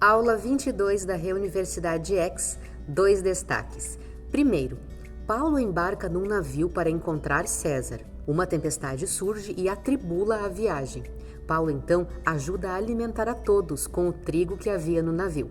Aula 22 da Reuniversidade X, 2 destaques. Primeiro, Paulo embarca num navio para encontrar César. Uma tempestade surge e atribula a viagem. Paulo, então, ajuda a alimentar a todos com o trigo que havia no navio.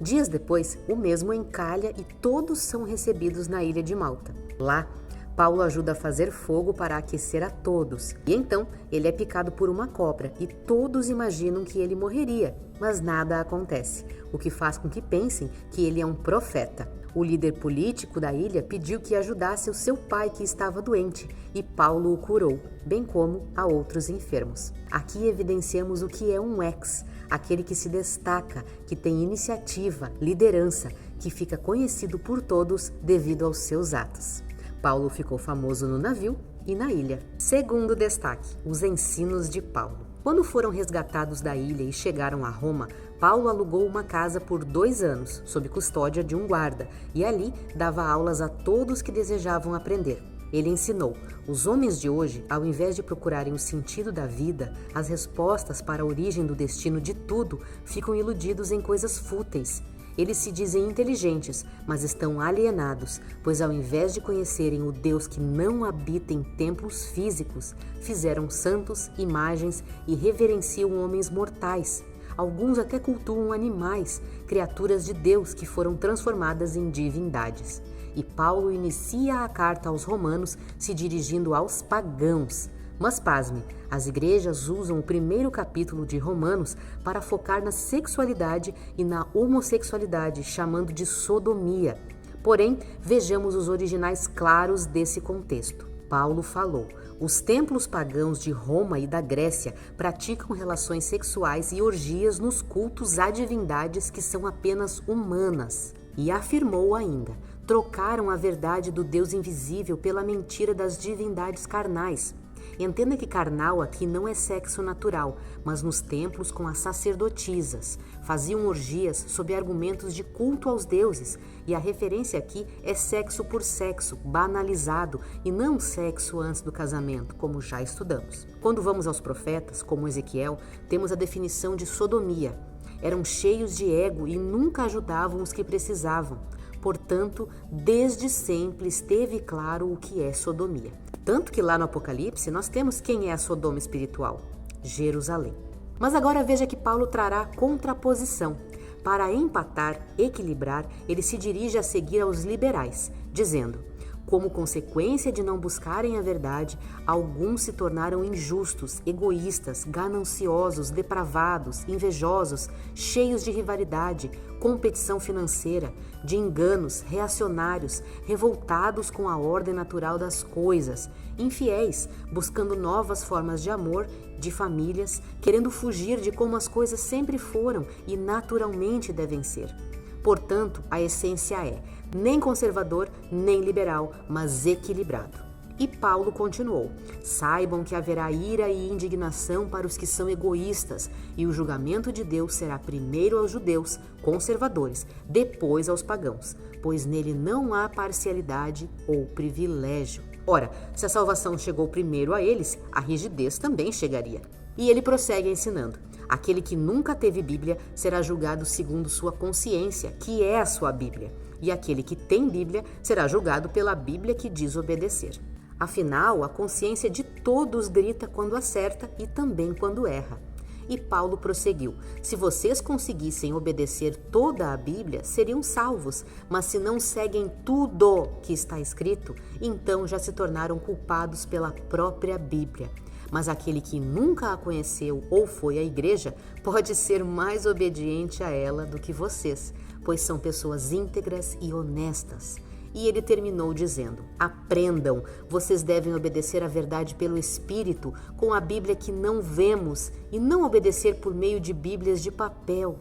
Dias depois, o mesmo encalha e todos são recebidos na ilha de Malta. Lá, Paulo ajuda a fazer fogo para aquecer a todos. E então, ele é picado por uma cobra e todos imaginam que ele morreria, mas nada acontece, o que faz com que pensem que ele é um profeta. O líder político da ilha pediu que ajudasse o seu pai que estava doente e Paulo o curou, bem como a outros enfermos. Aqui evidenciamos o que é um ex, aquele que se destaca, que tem iniciativa, liderança, que fica conhecido por todos devido aos seus atos. Paulo ficou famoso no navio e na ilha. Segundo destaque, os ensinos de Paulo. Quando foram resgatados da ilha e chegaram a Roma, Paulo alugou uma casa por 2 anos, sob custódia de um guarda, e ali dava aulas a todos que desejavam aprender. Ele ensinou: os homens de hoje, ao invés de procurarem o sentido da vida, as respostas para a origem do destino de tudo, ficam iludidos em coisas fúteis. Eles se dizem inteligentes, mas estão alienados, pois ao invés de conhecerem o Deus que não habita em templos físicos, fizeram santos, imagens e reverenciam homens mortais. Alguns até cultuam animais, criaturas de Deus que foram transformadas em divindades. E Paulo inicia a carta aos romanos se dirigindo aos pagãos. Mas pasme, as igrejas usam o primeiro capítulo de Romanos para focar na sexualidade e na homossexualidade, chamando de sodomia. Porém, vejamos os originais claros desse contexto. Paulo falou: os templos pagãos de Roma e da Grécia praticam relações sexuais e orgias nos cultos a divindades que são apenas humanas. E afirmou ainda: trocaram a verdade do Deus invisível pela mentira das divindades carnais. Entenda que carnal aqui não é sexo natural, mas nos templos com as sacerdotisas. Faziam orgias sob argumentos de culto aos deuses, e a referência aqui é sexo por sexo, banalizado, e não sexo antes do casamento, como já estudamos. Quando vamos aos profetas, como Ezequiel, temos a definição de sodomia. Eram cheios de ego e nunca ajudavam os que precisavam. Portanto, desde sempre esteve claro o que é sodomia. Tanto que lá no Apocalipse nós temos quem é a Sodoma espiritual: Jerusalém. Mas agora veja que Paulo trará contraposição. Para empatar, equilibrar, ele se dirige a seguir aos liberais, dizendo: como consequência de não buscarem a verdade, alguns se tornaram injustos, egoístas, gananciosos, depravados, invejosos, cheios de rivalidade, competição financeira, de enganos, reacionários, revoltados com a ordem natural das coisas, infiéis, buscando novas formas de amor, de famílias, querendo fugir de como as coisas sempre foram e naturalmente devem ser. Portanto, a essência é nem conservador, nem liberal, mas equilibrado. E Paulo continuou: saibam que haverá ira e indignação para os que são egoístas, e o julgamento de Deus será primeiro aos judeus, conservadores, depois aos pagãos, pois nele não há parcialidade ou privilégio. Ora, se a salvação chegou primeiro a eles, a rigidez também chegaria. E ele prossegue ensinando: aquele que nunca teve Bíblia será julgado segundo sua consciência, que é a sua Bíblia. E aquele que tem Bíblia será julgado pela Bíblia que diz obedecer. Afinal, a consciência de todos grita quando acerta e também quando erra. E Paulo prosseguiu: se vocês conseguissem obedecer toda a Bíblia, seriam salvos, mas se não seguem tudo que está escrito, então já se tornaram culpados pela própria Bíblia. Mas aquele que nunca a conheceu ou foi à igreja pode ser mais obediente a ela do que vocês, pois são pessoas íntegras e honestas. E ele terminou dizendo: aprendam, vocês devem obedecer à verdade pelo Espírito, com a Bíblia que não vemos, e não obedecer por meio de Bíblias de papel.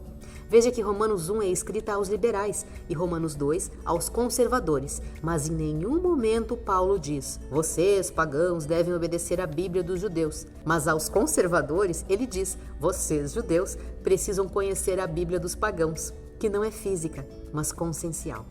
Veja que Romanos 1 é escrita aos liberais e Romanos 2 aos conservadores, mas em nenhum momento Paulo diz: vocês, pagãos, devem obedecer à Bíblia dos judeus. Mas aos conservadores ele diz: vocês, judeus, precisam conhecer a Bíblia dos pagãos, que não é física, mas consciencial.